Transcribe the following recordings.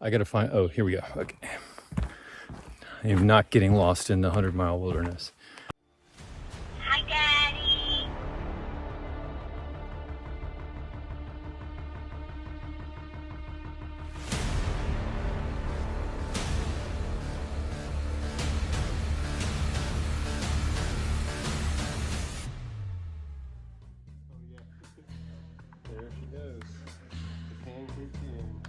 I gotta find, oh, here we go. Okay. I am not getting lost in the 100-mile wilderness. Hi, Daddy. There she goes. The pancake in.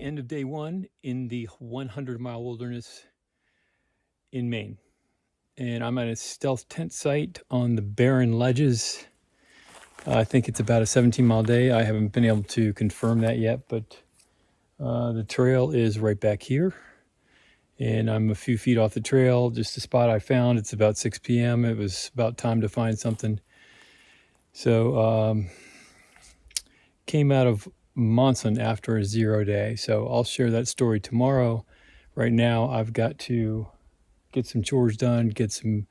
End of day one in the 100-mile wilderness in Maine. And I'm at a stealth tent site on the Barron ledges. I think it's about a 17-mile day. I haven't been able to confirm that yet, but the trail is right back here. And I'm a few feet off the trail, just a spot I found. It's about 6 p.m. It was about time to find something. So came out of Monson after a 0 day. So I'll share that story tomorrow. Right now, I've got to get some chores done, get some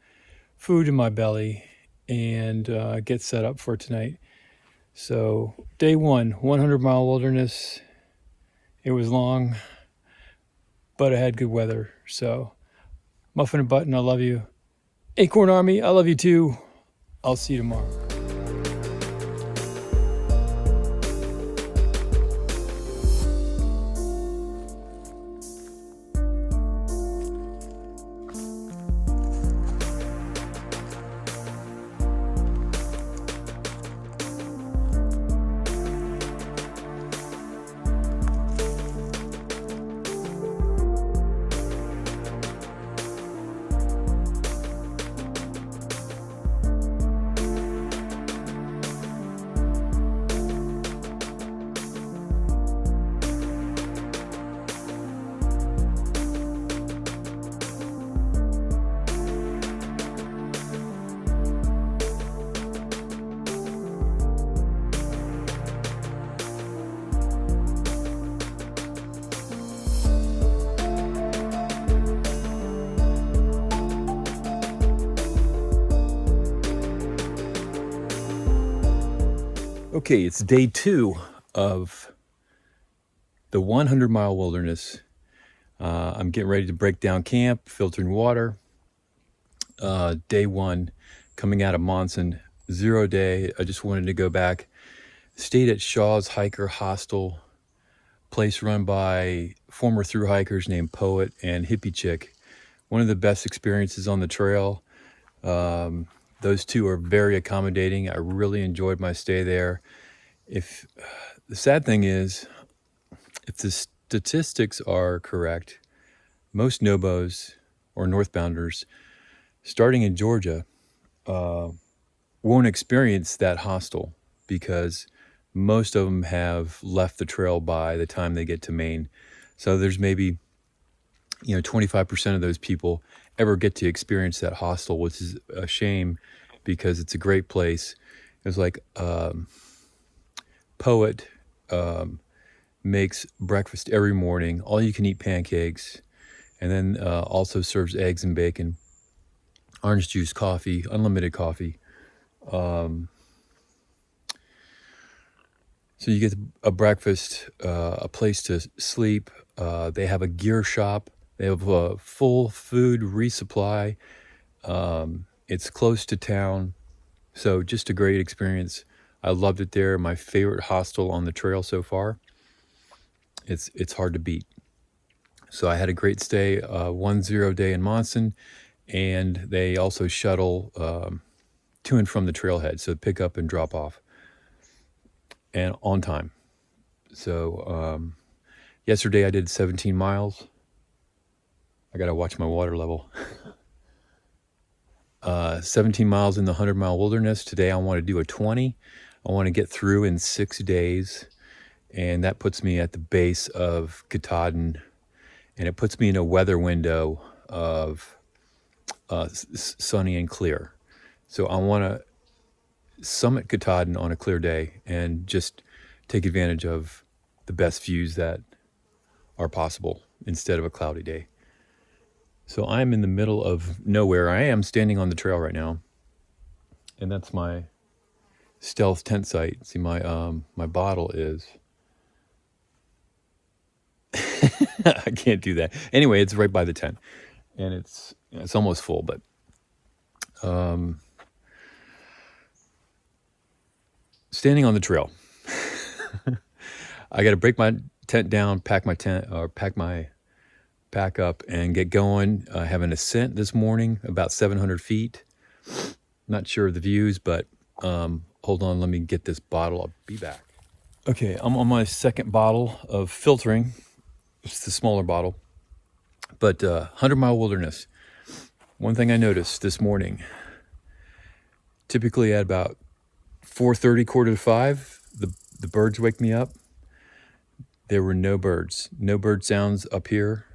food in my belly, and get set up for tonight. So day one, 100-mile wilderness. It was long, but I had good weather. So Muffin and Button, I love you. Acorn Army, I love you too. I'll see you tomorrow. Okay, it's day 2 of the 100-mile wilderness. I'm getting ready to break down camp, filtering water. Day 1, coming out of Monson, 0 day. I just wanted to go back. Stayed at Shaw's Hiker Hostel, place run by former thru hikers named Poet and Hippie Chick. One of the best experiences on the trail. Those two are very accommodating. I really enjoyed my stay there. If the sad thing is, if the statistics are correct, most Nobos or Northbounders starting in Georgia won't experience that hostel because most of them have left the trail by the time they get to Maine. So there's maybe 25% of those people ever get to experience that hostel, which is a shame because it's a great place. It was like Poet makes breakfast every morning, all you can eat pancakes, and then also serves eggs and bacon, orange juice, coffee, unlimited coffee. So you get a breakfast, a place to sleep. They have a gear shop. They have a full food resupply. It's close to town. So just a great experience. I loved it there. My favorite hostel on the trail so far. It's hard to beat. So I had a great stay, 1-0 day in Monson, and they also shuttle to and from the trailhead, so pick up and drop off, and on time. So yesterday I did 17 miles. I got to watch my water level. 17 miles in the 100-mile wilderness. Today I want to do a 20. I want to get through in 6 days, and that puts me at the base of Katahdin, and it puts me in a weather window of sunny and clear. So I want to summit Katahdin on a clear day and just take advantage of the best views that are possible instead of a cloudy day. So I'm in the middle of nowhere. I am standing on the trail right now, and that's my stealth tent site. See, my bottle is I can't do that. Anyway, it's right by the tent, and it's almost full, but standing on the trail. I got to break my tent down, pack my pack up, and get going. I have an ascent this morning, about 700 feet. Not sure of the views, but hold on, let me get this bottle. I'll be back. Okay, I'm on my second bottle of filtering. It's the smaller bottle, but 100-mile wilderness. One thing I noticed this morning, typically at about 4:30, 4:45, the birds wake me up. There were no birds, no bird sounds up here.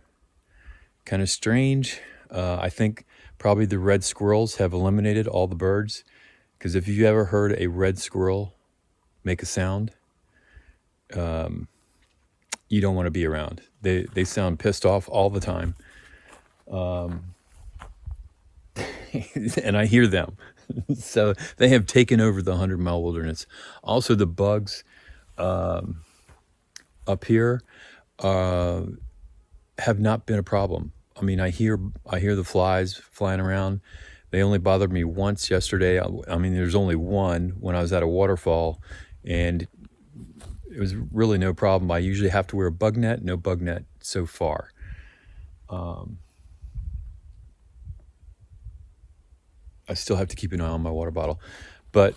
Kind of strange. I think probably the red squirrels have eliminated all the birds, because if you've ever heard a red squirrel make a sound, you don't want to be around. They sound pissed off all the time. And I hear them. So they have taken over the 100-mile wilderness. Also, the bugs up here have not been a problem. I mean, I hear the flies flying around. They only bothered me once yesterday. I mean, there's only one when I was at a waterfall, and it was really no problem. I usually have to wear a bug net. No bug net so far. I still have to keep an eye on my water bottle. But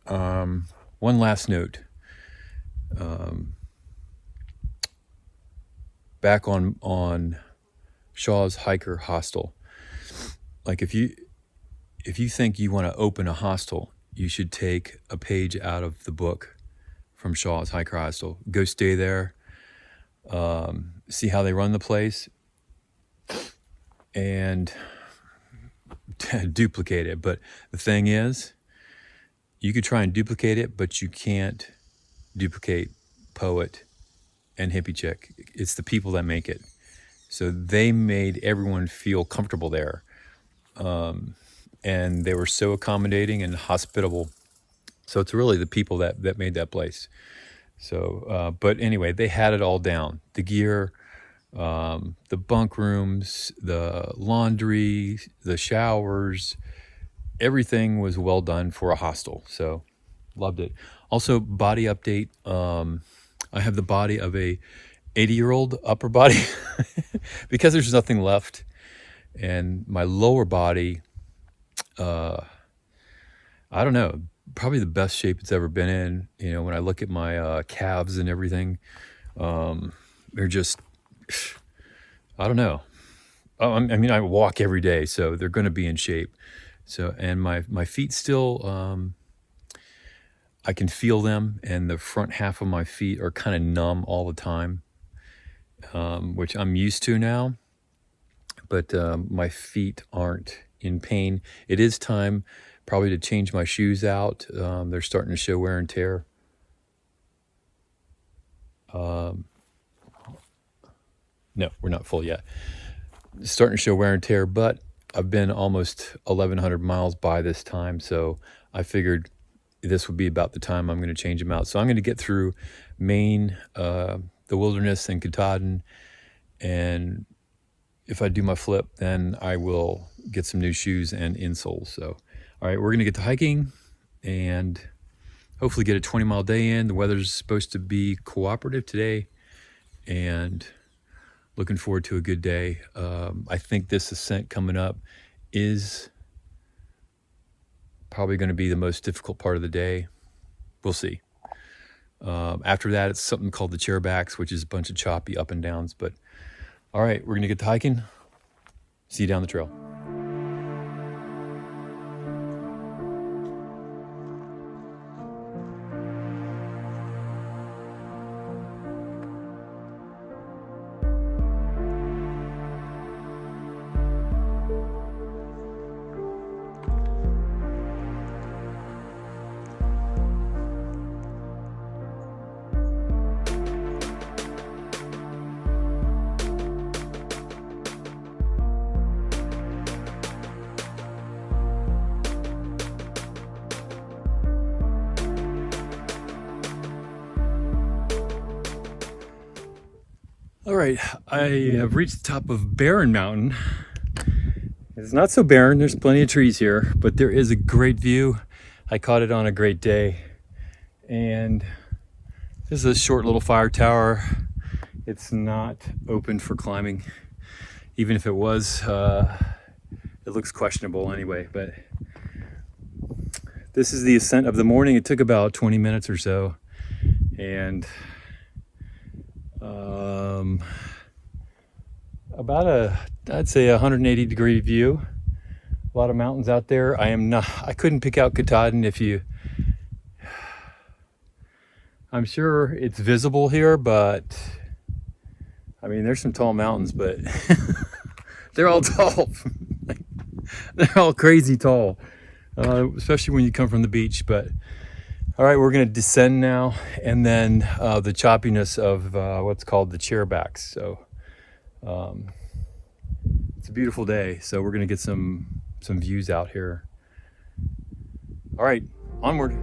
one last note. Back on Shaw's Hiker Hostel. Like if you think you want to open a hostel, you should take a page out of the book from Shaw's Hiker Hostel. Go stay there, see how they run the place, and duplicate it. But the thing is, you could try and duplicate it, but you can't duplicate Poet and Hippie Chick. It's the people that make it. So they made everyone feel comfortable there. And they were so accommodating and hospitable. So it's really the people that made that place. So, but anyway, they had it all down. The gear, the bunk rooms, the laundry, the showers, everything was well done for a hostel. So loved it. Also, body update. I have the body of a 80-year-old upper body because there's nothing left. And my lower body, I don't know, probably the best shape it's ever been in. You know, when I look at my calves and everything, they're just, I don't know. I mean, I walk every day, so they're going to be in shape. So, and my feet still, I can feel them, and the front half of my feet are kind of numb all the time, which I'm used to now. But my feet aren't in pain. It is time probably to change my shoes out. They're starting to show wear and tear. No, we're not full yet. Starting to show wear and tear, but I've been almost 1,100 miles by this time, so I figured this would be about the time I'm going to change them out. So I'm going to get through Maine, the wilderness, and Katahdin, and if I do my flip, then I will get some new shoes and insoles. So, all right, we're going to get to hiking and hopefully get a 20-mile day in. The weather's supposed to be cooperative today, and looking forward to a good day. I think this ascent coming up is probably going to be the most difficult part of the day. We'll see. After that, it's something called the Chairbacks, which is a bunch of choppy up and downs. But all right, we're going to get to hiking. See you down the trail. All right, I have reached the top of Barron Mountain. It's not so barren, there's plenty of trees here, but there is a great view. I caught it on a great day. And this is a short little fire tower. It's not open for climbing. Even if it was, it looks questionable anyway, but this is the ascent of the morning. It took about 20 minutes or so. And about I'd say 180 degree view. A lot of mountains out there. I couldn't pick out Katahdin I'm sure it's visible here, but I mean, there's some tall mountains, but they're all tall. They're all crazy tall, especially when you come from the beach. But all right, we're going to descend now, and then the choppiness of what's called the Chairbacks. So it's a beautiful day, so we're going to get some views out here. All right, onward.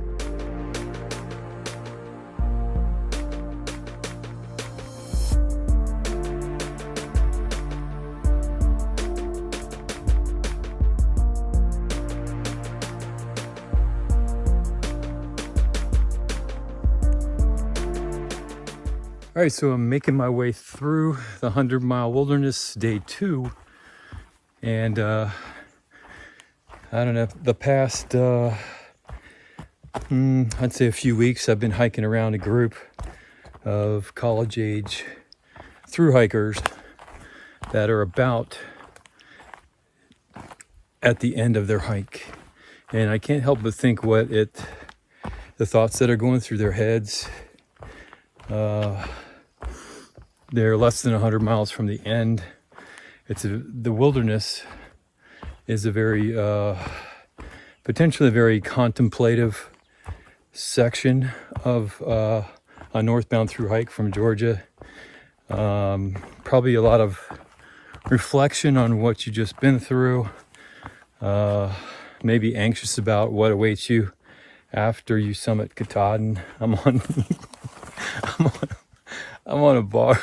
All right, so I'm making my way through the 100-mile wilderness, day 2. And I don't know, the past, I'd say a few weeks, I've been hiking around a group of college-age thru hikers that are about at the end of their hike. And I can't help but think the thoughts that are going through their heads. They're less than 100 miles from the end. The wilderness is a very, potentially a very contemplative section of a northbound thru hike from Georgia. Probably a lot of reflection on what you just been through. Maybe anxious about what awaits you after you summit Katahdin. I'm on I'm on a bar.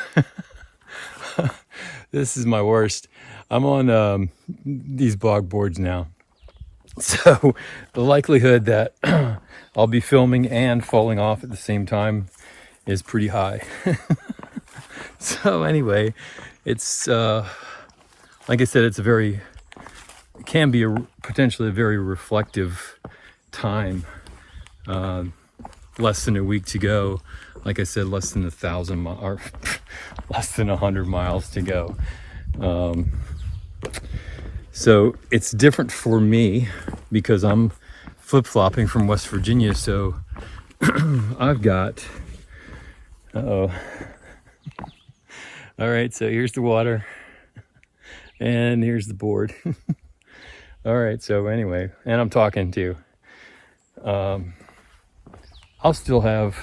This is my worst. I'm on these bog boards now. So the likelihood that I'll be filming and falling off at the same time is pretty high. So anyway, it's like I said, it can be potentially a very reflective time. Less than a week to go. Like I said, less than 1,000 or less than 100 miles to go. So it's different for me because I'm flip-flopping from West Virginia. So I've got, all right, so here's the water and here's the board. All right, so anyway, and I'm talking too. I'll still have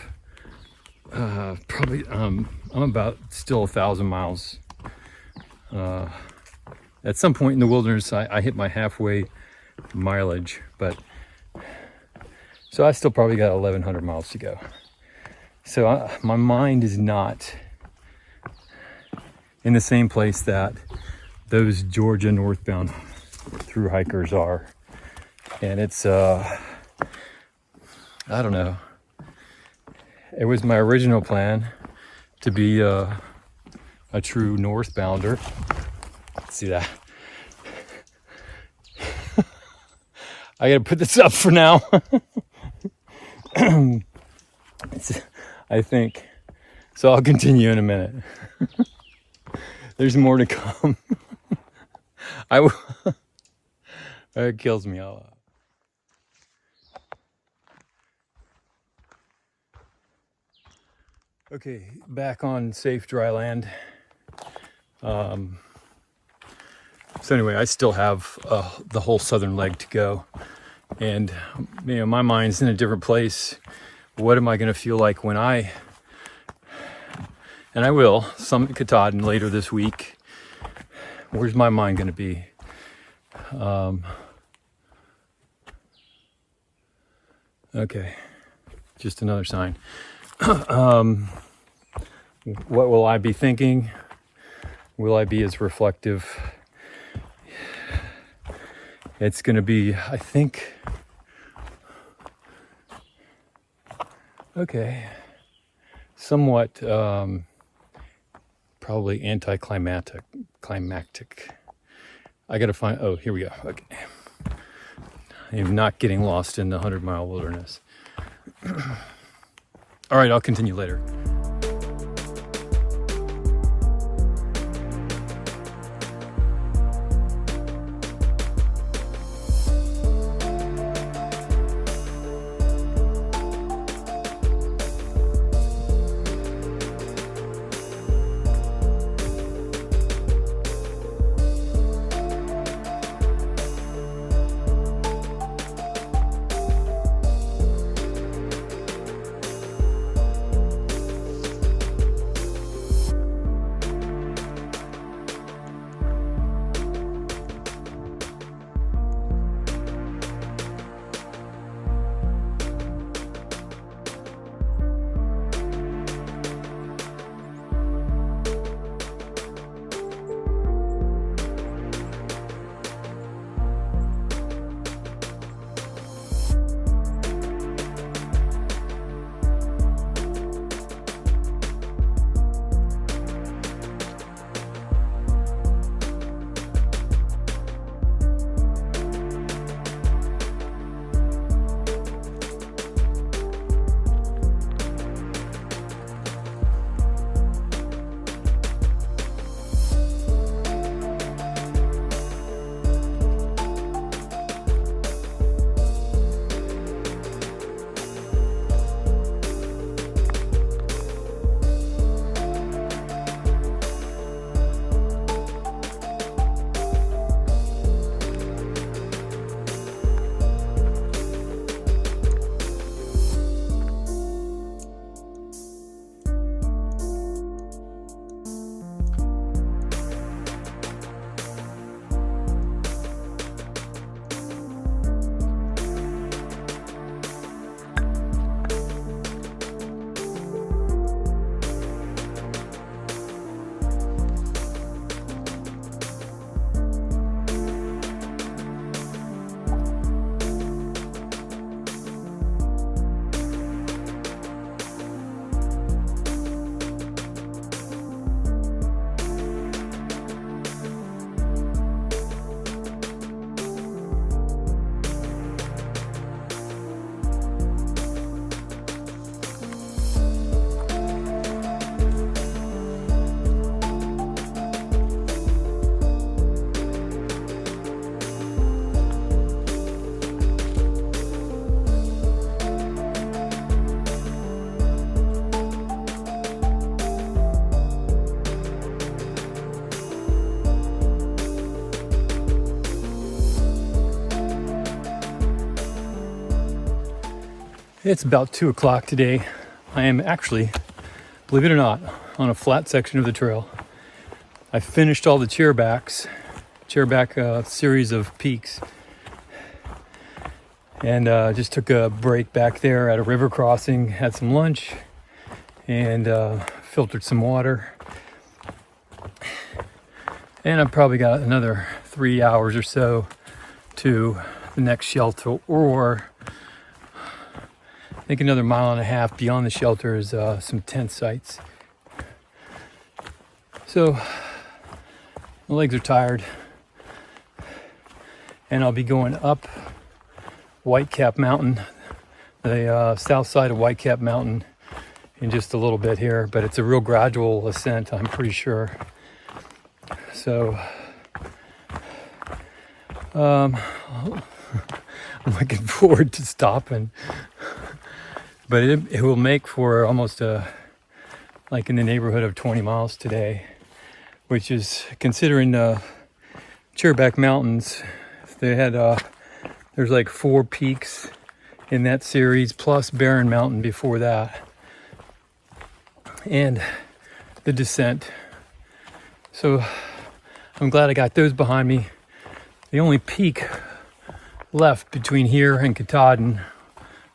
probably I'm about still 1,000 miles. At some point in the wilderness, I hit my halfway mileage, but so I still probably got 1,100 miles to go. So my mind is not in the same place that those Georgia northbound through hikers are, and it's I don't know. It was my original plan to be a true northbounder. See that? I gotta put this up for now. I think. So I'll continue in a minute. There's more to come. It kills me. Okay, back on safe dry land. So anyway, I still have the whole southern leg to go, and my mind's in a different place. What am I going to feel like when I will summit Katahdin later this week? Where's my mind going to be? Okay, just another sign. What will I be thinking? Will I be as reflective? It's going to be, I think, okay, somewhat probably anticlimactic. I got to find, oh, here we go. Okay. I'm not getting lost in the 100-mile wilderness. All right, I'll continue later. It's about 2 o'clock today. I am actually, believe it or not, on a flat section of the trail. I finished all the chairback series of peaks, and just took a break back there at a river crossing, had some lunch, and filtered some water. And I've probably got another 3 hours or so to the next shelter, or I think another 1.5 miles beyond the shelter is some tent sites. So my legs are tired, and I'll be going up Whitecap Mountain, the south side of Whitecap Mountain, in just a little bit here, but it's a real gradual ascent, I'm pretty sure. So I'm looking forward to stopping, but it will make for almost like in the neighborhood of 20 miles today, which is, considering Chairback Mountains, they had there's like 4 peaks in that series, plus Barron Mountain before that, and the descent. So I'm glad I got those behind me. The only peak left between here and Katahdin,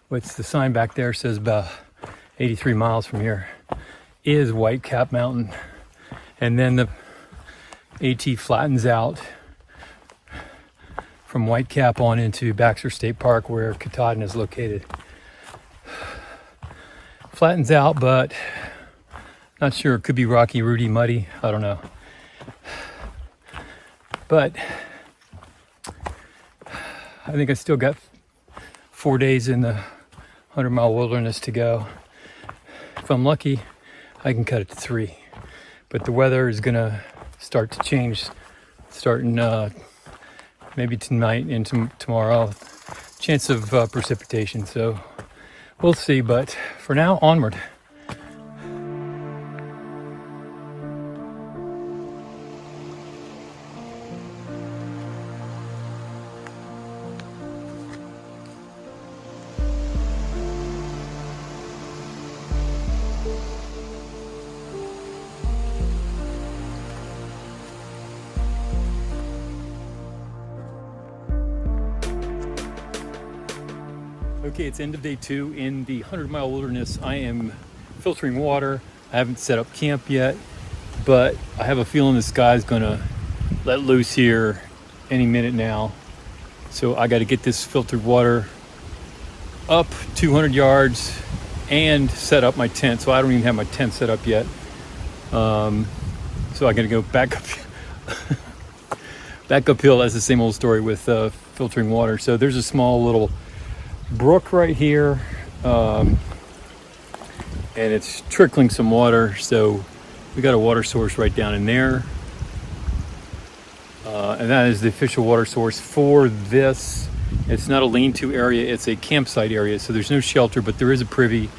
which the sign back there says about 83 miles from here, is Whitecap Mountain. And then the AT flattens out from Whitecap on into Baxter State Park, where Katahdin is located. Flattens out, but not sure. It could be rocky, rooty, muddy. I don't know. But I think I still got 4 days in the 100-mile wilderness to go. If I'm lucky, I can cut it to 3. But the weather is gonna start to change, starting maybe tonight into tomorrow. Chance of precipitation, so we'll see. But for now, onward. Okay, it's end of day 2 in the 100-mile wilderness. I am filtering water. I haven't set up camp yet, but I have a feeling the sky's gonna let loose here any minute now. So I got to get this filtered water up 200 yards and set up my tent. So I don't even have my tent set up yet. So I got to go back up, back uphill. That's the same old story with filtering water. So there's a small little brook right here, and it's trickling some water, so we got a water source right down in there, and that is the official water source for this. It's not a lean-to area, it's a campsite area, so there's no shelter, but there is a privy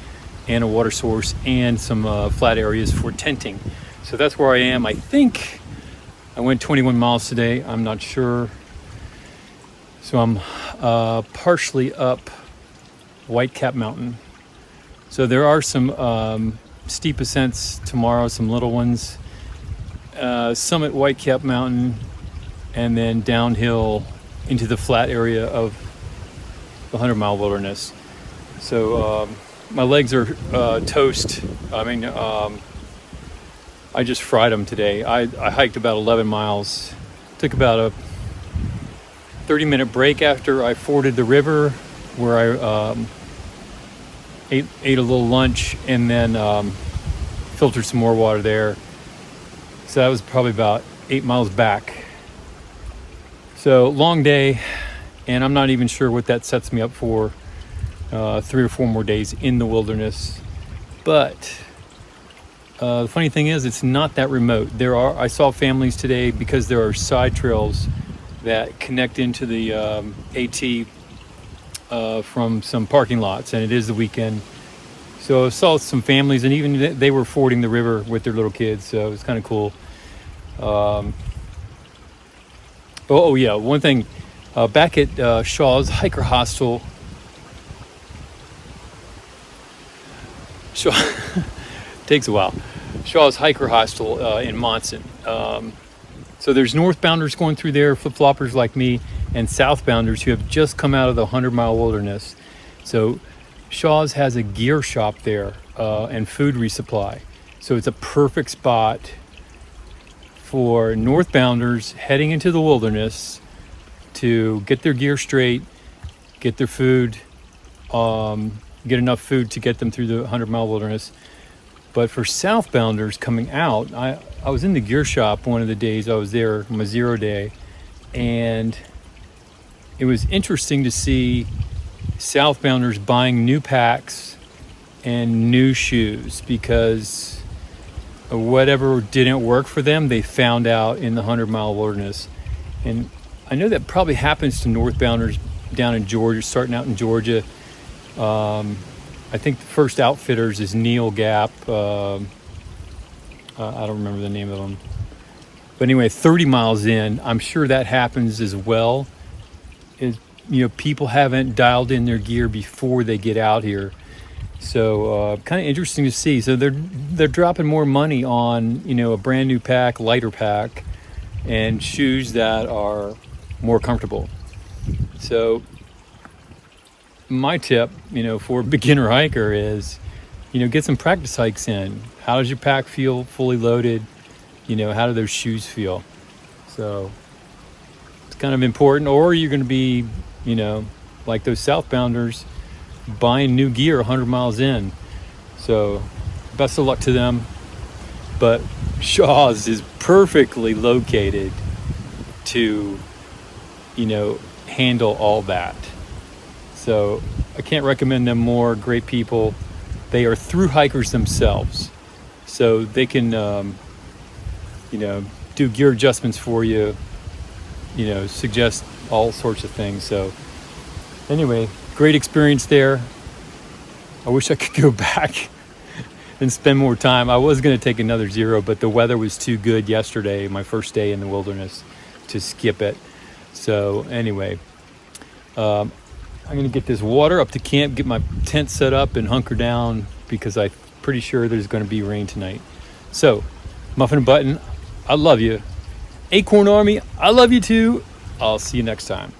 and a water source and some flat areas for tenting. So that's where I am. I think I went 21 miles today, I'm not sure. So I'm partially up Whitecap Mountain. So there are some steep ascents tomorrow, some little ones. Summit Whitecap Mountain, and then downhill into the flat area of the 100-mile wilderness. So my legs are toast. I mean, I just fried them today. I hiked about 11 miles. Took about a 30-minute break after I forded the river, where I ate a little lunch, and then filtered some more water there. So that was probably about 8 miles back. So long day, and I'm not even sure what that sets me up for 3 or 4 more days in the wilderness. But the funny thing is, it's not that remote. I saw families today, because there are side trails that connect into the AT from some parking lots, and it is the weekend. So I saw some families, and even they were fording the river with their little kids, so it was kind of cool. Yeah, one thing, back at Shaw's Hiker Hostel, Shaw takes a while. Shaw's Hiker Hostel in Monson. So there's northbounders going through there, flip-floppers like me, and southbounders who have just come out of the 100-mile wilderness. So Shaw's has a gear shop there and food resupply. So it's a perfect spot for northbounders heading into the wilderness to get their gear straight, get their food, get enough food to get them through the 100-mile wilderness. But for southbounders coming out, I was in the gear shop one of the days I was there, my 0 day, and it was interesting to see southbounders buying new packs and new shoes because whatever didn't work for them, they found out in the 100-mile wilderness. And I know that probably happens to northbounders down in Georgia, starting out in Georgia. I think the first outfitters is Neil Gap. I don't remember the name of them. But anyway, 30 miles in, I'm sure that happens as well. People haven't dialed in their gear before they get out here. So kind of interesting to see. So they're dropping more money on, a brand new pack, lighter pack, and shoes that are more comfortable. So my tip, for a beginner hiker is, get some practice hikes in. How does your pack feel fully loaded? How do those shoes feel? So it's kind of important. Or you're going to be, like those southbounders buying new gear 100 miles in. So best of luck to them. But Shaw's is perfectly located to, handle all that. So I can't recommend them more. Great people. They are thru hikers themselves. So they can, do gear adjustments for you, suggest all sorts of things. So anyway, great experience there. I wish I could go back and spend more time. I was going to take another 0, but the weather was too good yesterday, my first day in the wilderness, to skip it. So anyway, I'm going to get this water up to camp, get my tent set up and hunker down because I'm pretty sure there's going to be rain tonight. So, Muffin and Button, I love you. Acorn Army, I love you too. I'll see you next time.